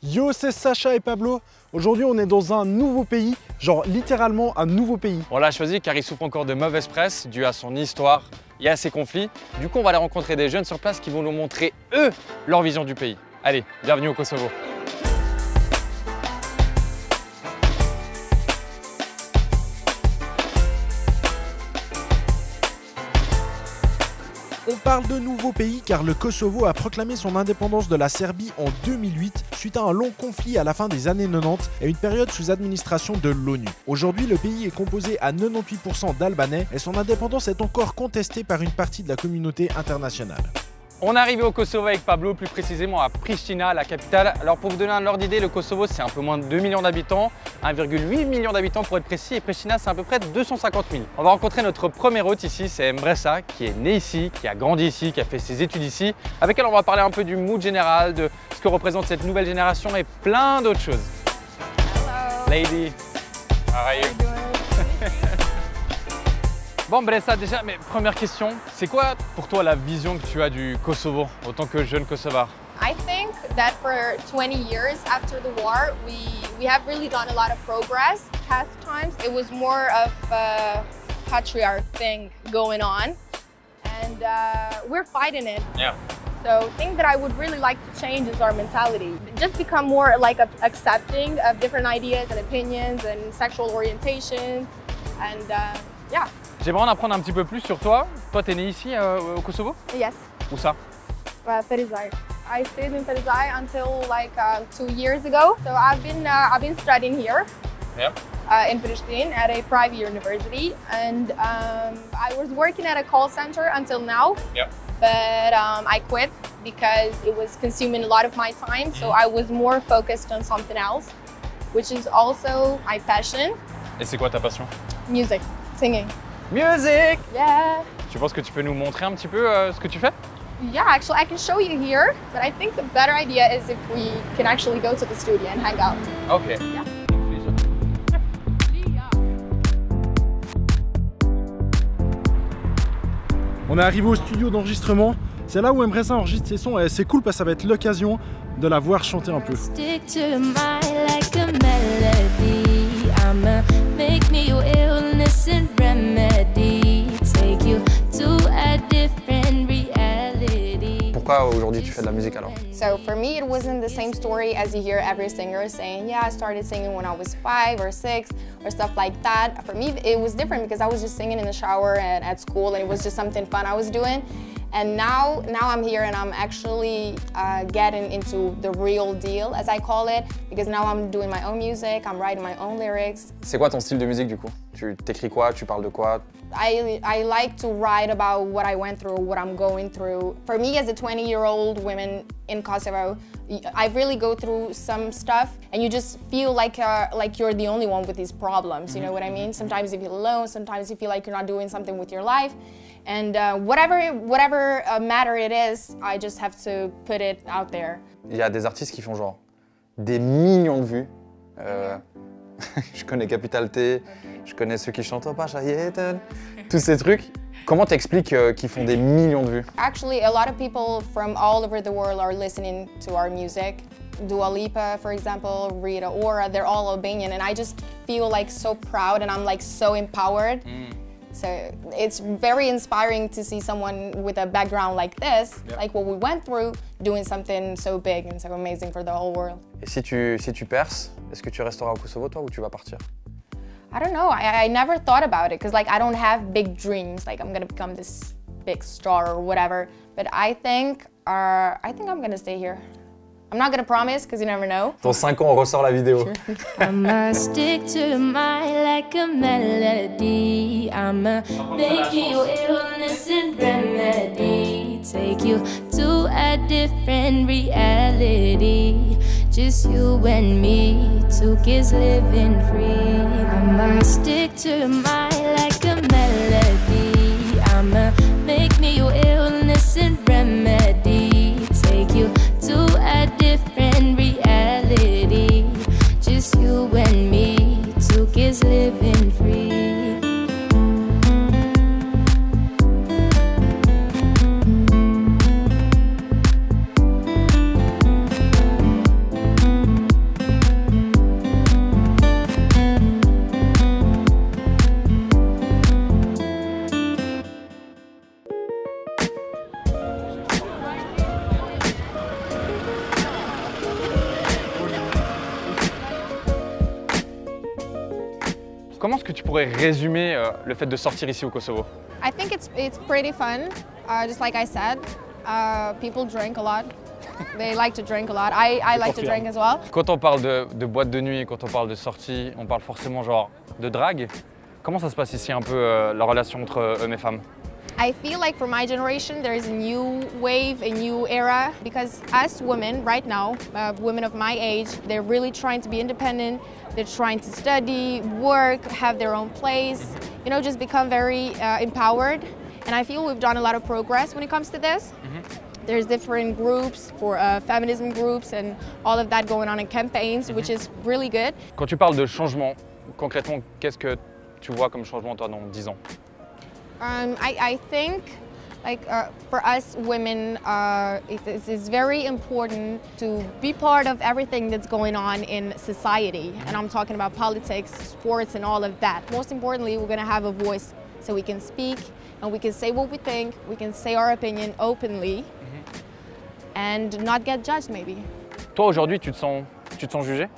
Yo, c'est Sacha et Pablo. Aujourd'hui, on est dans un nouveau pays, genre littéralement un nouveau pays. On l'a choisi car il souffre encore de mauvaise presse due à son histoire et à ses conflits. Du coup, on va aller rencontrer des jeunes sur place qui vont nous montrer, eux, leur vision du pays. Allez, bienvenue au Kosovo. On parle de nouveau pays car le Kosovo a proclamé son indépendance de la Serbie en 2008 suite à un long conflit à la fin des années 90 et une période sous administration de l'ONU. Aujourd'hui, le pays est composé à 98% d'Albanais et son indépendance est encore contestée par une partie de la communauté internationale. On est arrivé au Kosovo avec Pablo, plus précisément à Pristina, la capitale. Alors pour vous donner un ordre d'idée, le Kosovo c'est un peu moins de 2 millions d'habitants, 1,8 million d'habitants pour être précis, et Pristina c'est à peu près 250 000. On va rencontrer notre premier hôte ici, c'est Mbresa, qui est né ici, qui a grandi ici, qui a fait ses études ici, avec elle on va parler un peu du mood général, de ce que représente cette nouvelle génération et plein d'autres choses. Hello. Lady, how are you? Bon Mbresa, déjà, mais première question, c'est quoi pour toi la vision que tu as du Kosovo en tant que jeune Kosovar? I think that for 20 years after the war, we have really done a lot of progress. Past times, it was more of a patriarch thing going on, and we're fighting it. Yeah. So the thing that I would really like to change is our mentality. Just become more like accepting of different ideas and opinions and sexual orientation, and yeah. J'aimerais en apprendre un petit peu plus sur toi. Toi, t'es né ici au Kosovo? Yes. Où ça? Ferizaj. I stayed in Ferizaj until like 2 years ago. So I've been studying here. Yeah. In Pristina at a private university, and I was working at a call center until now. Yeah. But I quit because it was consuming a lot of my time. So I was more focused on something else, which is also my passion. Et c'est quoi ta passion? Music, singing. Music! Yeah. Tu penses que tu peux nous montrer un petit peu ce que tu fais? Yeah, actually I can show you here, but I think the better idea is if we can actually go to the studio and hang out. Ok. Yeah. On est arrivé au studio d'enregistrement. C'est là où Mbresa enregistre ses sons et c'est cool parce que ça va être l'occasion de la voir chanter un peu. Stick to my like a melody. I'ma make me your illness and remedy. Take you to a different reality. Pourquoi aujourd'hui tu fais de la musique alors? So for me, it wasn't the same story as you hear every singer saying, yeah, I started singing when I was 5 or 6 or stuff like that. For me, it was different because I was just singing in the shower and at school, and it was just something fun I was doing. And now I'm here and I'm actually getting into the real deal, as I call it, because now I'm doing my own music, I'm writing my own lyrics. C'est quoi ton style de musique du coup? Tu t'écris quoi? Tu parles de quoi? I like to write about what I went through, what I'm going through. For me, as a 20-year-old woman in Kosovo, I really go through some stuff, and you just feel like you're the only one with these problems. You know what I mean? Sometimes you feel alone. Sometimes you feel like you're not doing something with your life, and whatever matter it is, I just have to put it out there. Il y a des artistes qui font genre des millions de vues. Je connais Capital T, je connais ceux qui chantent Pas Chayeten, tous ces trucs. Comment t'expliques qu'ils font des millions de vues? Actually, a lot of people from all over the world are listening to our music. Dua Lipa, for example, Rita Ora, they're all Albanian, and I just feel like so proud and I'm like so empowered. So it's very inspiring to see someone with a background like this, like what we went through, doing something so big and so amazing for the whole world. Et si tu perces, est-ce que tu resteras au Kosovo toi ou tu vas partir? I don't know, I never thought about it because like I don't have big dreams, like I'm gonna become this big star or whatever, but I think I'm gonna stay here. I'm not gonna promise because you never know. Dans 5 ans, on ressort la vidéo. I'ma stick to my like a melody. I'ma make you your illness and remedy. Take you to a different reality. Just you and me, two kids living free. I'ma stick to my like a melody. I'ma make me your illness and remedy. Take you to a different reality. Just you and me, two kids living free. Comment est-ce que tu pourrais résumer le fait de sortir ici au Kosovo? I think it's pretty fun. Just like I said, people drink a lot. They like to drink a lot. I like to drink as well. Quand on parle de boîte de nuit, quand on parle de sortie, on parle forcément genre de drague. Comment ça se passe ici un peu la relation entre hommes et femmes? I feel like for my generation, there is a new wave, a new era, because us women right now, women of my age, they're really trying to be independent. They're trying to study, work, have their own place, you know, just become very empowered. And I feel we've done a lot of progress when it comes to this. There's different groups for feminism groups and all of that going on in campaigns, which is really good. Quand tu parles de changement, concrètement, qu'est-ce que tu vois comme changement toi dans 10 ans? I think, like for us women, it's very important to be part of everything that's going on in society. And I'm talking about politics, sports, and all of that. Most importantly, we're going to have a voice so we can speak and we can say what we think, we can say our opinion openly and not get judged maybe. Toi aujourd'hui, tu te sens jugée?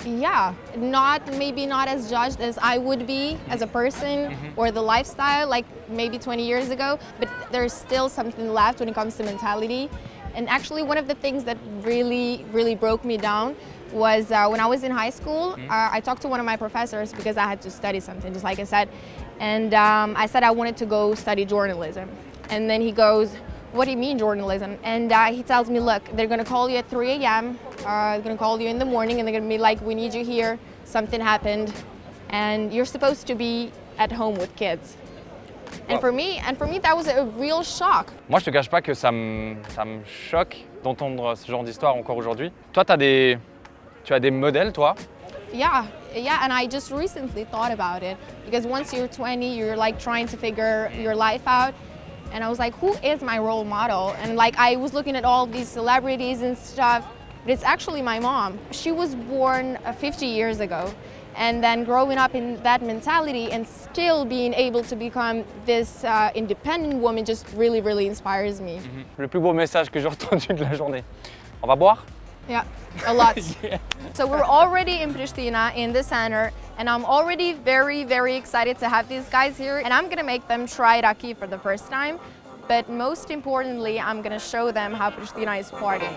Yeah, maybe not as judged as I would be as a person or the lifestyle like maybe 20 years ago, but there's still something left when it comes to mentality. And actually one of the things that really broke me down was when I was in high school, I talked to one of my professors because I had to study something, just like I said. And I said I wanted to go study journalism. And then he goes, "What do you mean journalism?" And he tells me, look, they're going to call you at 3 a.m. They're going to call you in the morning and they're going to be like, we need you here, something happened, and you're supposed to be at home with kids. And for me, that was a real shock. Moi, je te cache pas que ça me choque d'entendre ce genre d'histoire encore aujourd'hui. Toi, tu as des modèles, toi? Yeah, and I just recently thought about it because once you're 20, you're like trying to figure your life out. And I was like, who is my role model? And like I was looking at all these celebrities and stuff, but it's actually my mom. She was born 50 years ago. And then growing up in that mentality and still being able to become this independent woman just really inspires me. Le plus beau message que j'ai entendu de la journée. On va boire? Yeah, a lot. Yeah. So we're already in Pristina, in the center, and I'm already very excited to have these guys here. And I'm gonna make them try raki for the first time. But most importantly, I'm gonna show them how Pristina is partying.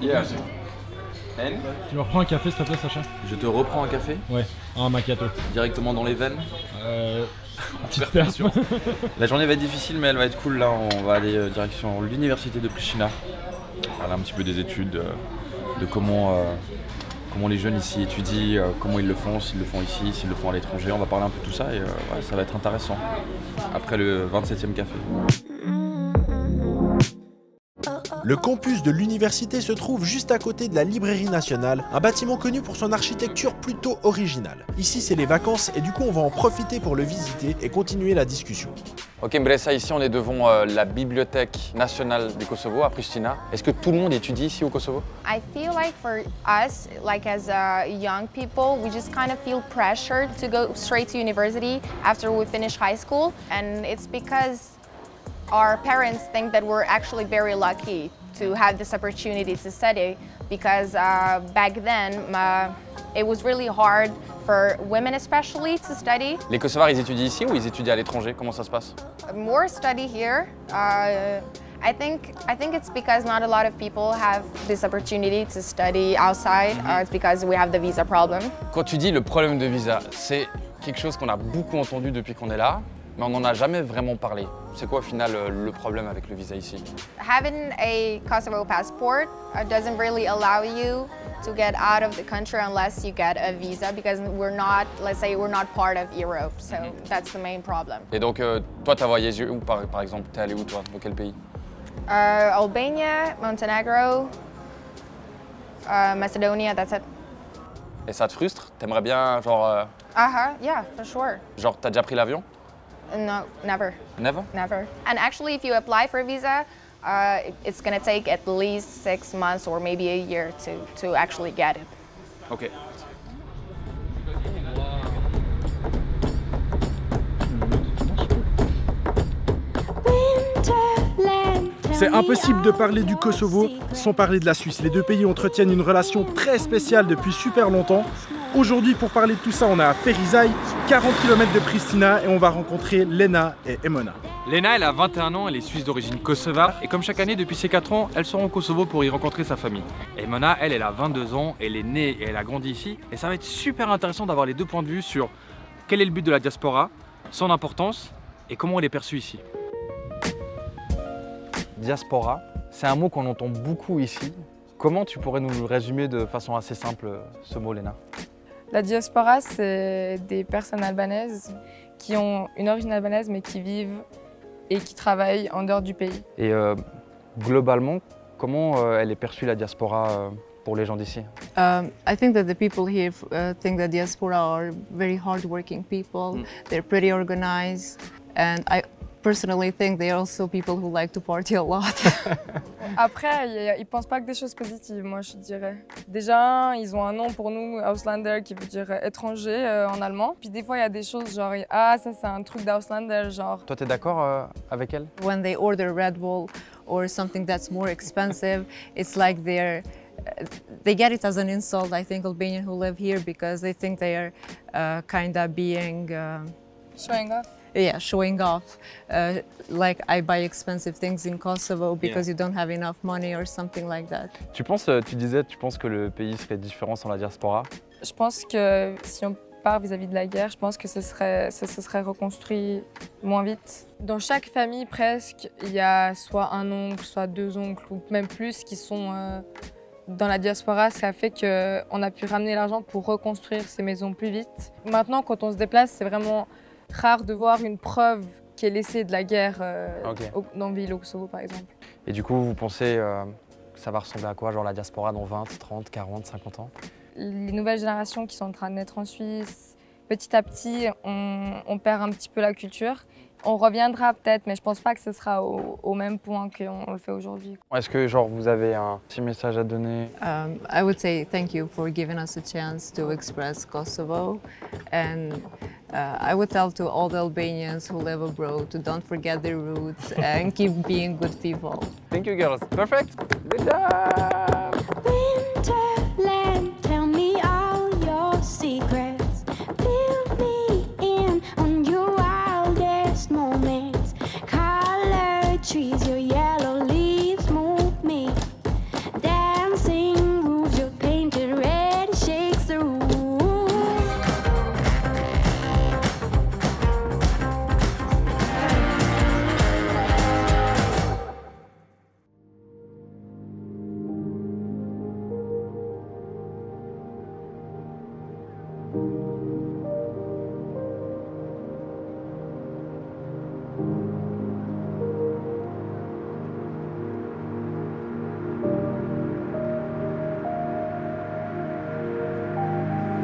Yeah. Tu me reprends un café s'il te plaît, Sacha? Je te reprends un café Ouais, un macchiato. directement dans les veines. Petite perte. La journée va être difficile mais elle va être cool là. On va aller direction l'université de Pristina. Parler un petit peu des études, de comment les jeunes ici étudient, comment ils le font, s'ils le font ici, s'ils le font à l'étranger. On va parler un peu de tout ça et ouais, ça va être intéressant. Après le 27e café. Le campus de l'université se trouve juste à côté de la Librairie nationale, un bâtiment connu pour son architecture plutôt originale. Ici c'est les vacances et du coup on va en profiter pour le visiter et continuer la discussion. Ok Mbresa, ici on est devant la Bibliothèque nationale du Kosovo à Pristina. Est-ce que tout le monde étudie ici au Kosovo? I feel like for us, like as young people, we just kind of feel pressured to go straight to university after we finish high school. And it's because our parents think that we're actually very lucky to have this opportunity to study because back then it was really hard for women especially to study. Les Kosovars, ils étudient ici ou ils étudient à l'étranger? Comment ça se passe? More study here. I think it's because not a lot of people have this opportunity to study outside. It's because we have the visa problem. Quand tu dis le problème de visa, c'est quelque chose qu'on a beaucoup entendu depuis qu'on est là, mais on n'en a jamais vraiment parlé. C'est quoi au final le problème avec le visa ici? Having a Kosovo passport doesn't really allow you to get out of the country unless you get a visa because we're not, let's say, we're not part of Europe. So that's the main problem. Et donc, toi, tu as voyagé où par exemple? T'es allé où toi? Dans quel pays? Albania, Montenegro, Macedonia, that's it. Et ça te frustre? T'aimerais bien genre Yeah, for sure. Genre, t'as déjà pris l'avion? No, never. Never? Never. And actually, if you apply for a visa, it's gonna take at least 6 months or maybe a year to actually get it. Ok. C'est impossible de parler du Kosovo sans parler de la Suisse. Les deux pays entretiennent une relation très spéciale depuis super longtemps. Aujourd'hui, pour parler de tout ça, on est à Ferizaj, 40 km de Pristina, et on va rencontrer Lena et Emona. Lena, elle a 21 ans, elle est suisse d'origine kosovare, et comme chaque année depuis ses 4 ans, elle sort au Kosovo pour y rencontrer sa famille. Et Emona, elle a 22 ans, elle est née et elle a grandi ici, et ça va être super intéressant d'avoir les deux points de vue sur quel est le but de la diaspora, son importance, et comment elle est perçue ici. Diaspora, c'est un mot qu'on entend beaucoup ici. Comment tu pourrais nous résumer de façon assez simple ce mot, Lena? La diaspora, c'est des personnes albanaises qui ont une origine albanaise mais qui vivent et qui travaillent en dehors du pays. Et globalement, comment elle est perçue la diaspora pour les gens d'ici? I think that the people here think that diaspora are very hard-working people. They're pretty organized, and I personally think they are also people who like to party a lot. Après, ils pensent pas que des choses positives, moi je dirais. Déjà, ils ont un nom pour nous, Auslander, qui veut dire étranger en allemand. Puis des fois, il y a des choses genre « Ah, ça c'est un truc d'Auslander », genre... Toi, t'es d'accord avec elle? When they order Red Bull or something that's more expensive, it's like they get it as an insult, I think, Albanians who live here, because they think they are kind of being... Showing off. Yeah, showing off. Like I buy expensive things in Kosovo because you don't have enough money or something like that. Tu penses que le pays serait différent sans la diaspora? Je pense que si on part vis-à-vis de la guerre, je pense que ça se serait reconstruit moins vite. Dans chaque famille presque, il y a soit un oncle, soit deux oncles ou même plus qui sont dans la diaspora. Ça fait qu'on a pu ramener l'argent pour reconstruire ces maisons plus vite. Maintenant, quand on se déplace, c'est vraiment rare de voir une preuve qui est laissée de la guerre dans ville au Kosovo, par exemple. Et du coup, vous pensez que ça va ressembler à quoi, genre la diaspora dans 20, 30, 40, 50 ans? Les nouvelles générations qui sont en train de naître en Suisse, petit à petit, on perd un petit peu la culture. On reviendra peut-être, mais je pense pas que ce sera au même point qu'on le fait aujourd'hui. Est-ce que genre vous avez un petit message à donner? I would say thank you for giving us a chance to express Kosovo, and I would tell to all the Albanians who live abroad to don't forget their roots and keep being good people. Thank you, girls. Perfect. Good job. Winterland, tell me all your secrets. Fill me in on your wildest moments. Colored trees, your yellow leaves move me. Dancing roofs, your painted red shakes the room.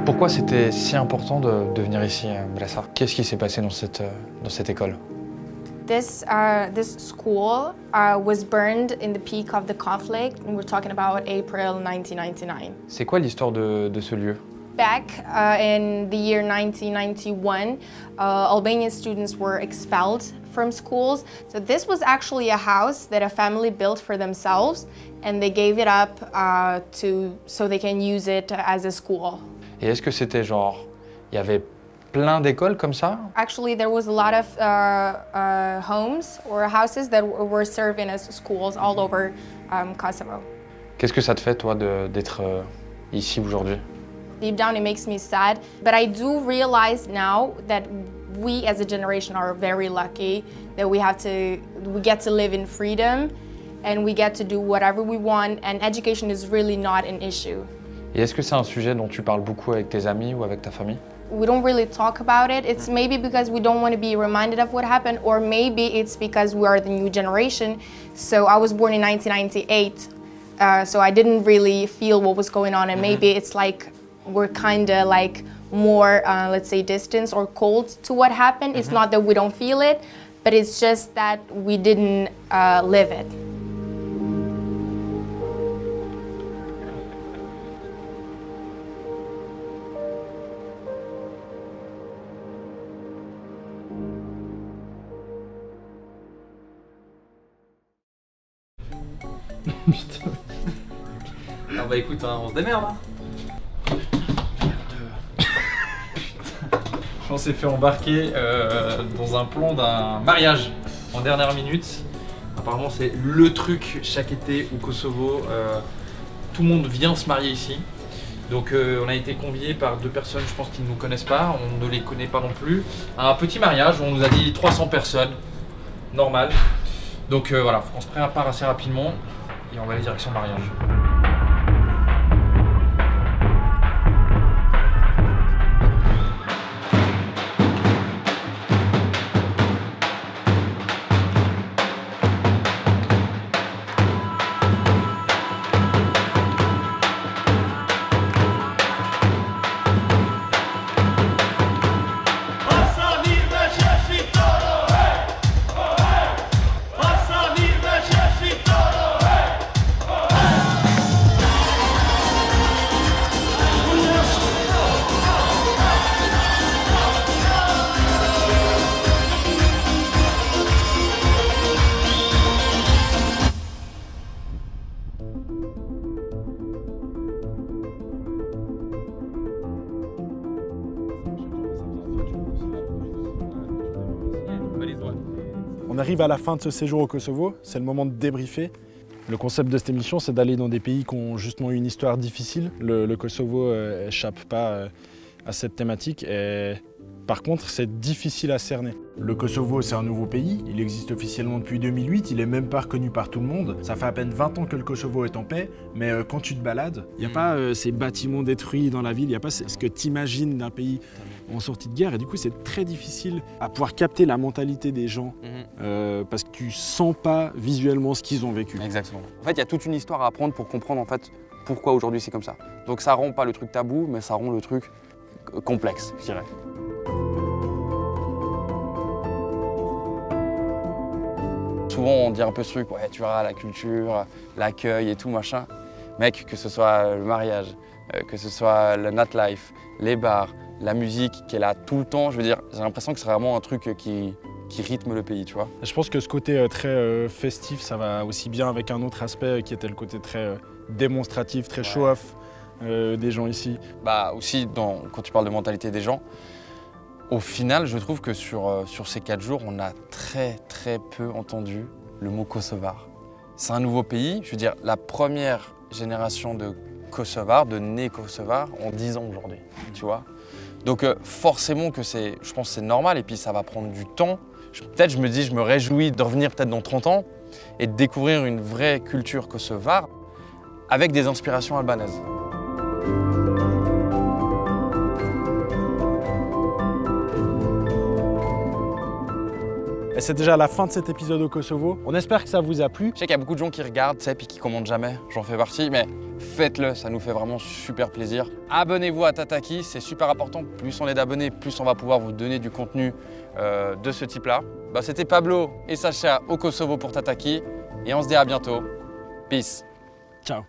Pourquoi c'était si important de venir ici, Bressa? Qu'est-ce qui s'est passé dans cette école? This school was burned in the peak of the conflict. We're talking about April 1999. C'est quoi l'histoire de ce lieu? Back in the year 1991, Albanian students were expelled from schools. So this was actually a house that a family built for themselves, and they gave it up so they can use it as a school. Et est-ce que c'était genre, il y avait plein d'écoles comme ça? Actually, there was a lot of homes or houses that were serving as schools all over Kosovo. Qu'est-ce que ça te fait, toi, d'être ici aujourd'hui? Deep down, it makes me sad, but I do realize now that we as a generation are very lucky that we get to live in freedom and we get to do whatever we want, and education is really not an issue. Et est-ce que c'est un sujet dont tu parles beaucoup avec tes amis ou avec ta famille? We don't really talk about it. It's maybe because we don't want to be reminded of what happened, or maybe it's because we are the new generation. So I was born in 1998, so I didn't really feel what was going on, and maybe it's like we're kind of like more, let's say, distance or cold to what happened. It's not that we don't feel it, but it's just that we didn't live it. Putain. Ah bah écoute, hein, on se démerde hein. On s'est fait embarquer dans un plan d'un mariage en dernière minute. Apparemment c'est le truc chaque été au Kosovo. Tout le monde vient se marier ici. Donc on a été conviés par 2 personnes, je pense qu'ils ne nous connaissent pas, on ne les connaît pas non plus. À un petit mariage où on nous a dit 300 personnes, normal. Donc voilà, faut qu'on se prépare assez rapidement et on va aller direction mariage. On arrive à la fin de ce séjour au Kosovo, c'est le moment de débriefer. Le concept de cette émission, c'est d'aller dans des pays qui ont justement une histoire difficile. Le Kosovo n'échappe pas à cette thématique et par contre, c'est difficile à cerner. Le Kosovo, c'est un nouveau pays, il existe officiellement depuis 2008, il est même pas reconnu par tout le monde. Ça fait à peine 20 ans que le Kosovo est en paix, mais quand tu te balades, il n'y a pas ces bâtiments détruits dans la ville, il n'y a pas ce que tu imagines d'un pays en sortie de guerre, et du coup c'est très difficile à pouvoir capter la mentalité des gens parce que tu sens pas visuellement ce qu'ils ont vécu. Exactement. En fait, il y a toute une histoire à apprendre pour comprendre en fait pourquoi aujourd'hui c'est comme ça. Donc ça rend pas le truc tabou, mais ça rend le truc complexe, je dirais. Souvent on dit un peu ce truc, ouais tu verras la culture, l'accueil et tout machin. Mec, que ce soit le mariage, que ce soit le nightlife, les bars, la musique qui est là tout le temps, je veux dire, j'ai l'impression que c'est vraiment un truc qui rythme le pays, tu vois. Je pense que ce côté très festif, ça va aussi bien avec un autre aspect qui était le côté très démonstratif, très show-off des gens ici. Bah aussi, quand tu parles de mentalité des gens, au final, je trouve que sur ces 4 jours, on a très peu entendu le mot kosovar. C'est un nouveau pays, je veux dire, la première génération de kosovars, de nés-kosovars, ont 10 ans aujourd'hui, tu vois. Donc forcément que je pense que c'est normal et puis ça va prendre du temps. Peut-être je me réjouis de revenir peut-être dans 30 ans et de découvrir une vraie culture kosovare avec des inspirations albanaises. Et c'est déjà la fin de cet épisode au Kosovo. On espère que ça vous a plu. Je sais qu'il y a beaucoup de gens qui regardent, tu sais, puis qui commentent jamais. J'en fais partie, mais faites-le, ça nous fait vraiment super plaisir. Abonnez-vous à Tataki, c'est super important. Plus on est d'abonnés, plus on va pouvoir vous donner du contenu de ce type-là. Bah, c'était Pablo et Sacha au Kosovo pour Tataki. Et on se dit à bientôt. Peace. Ciao.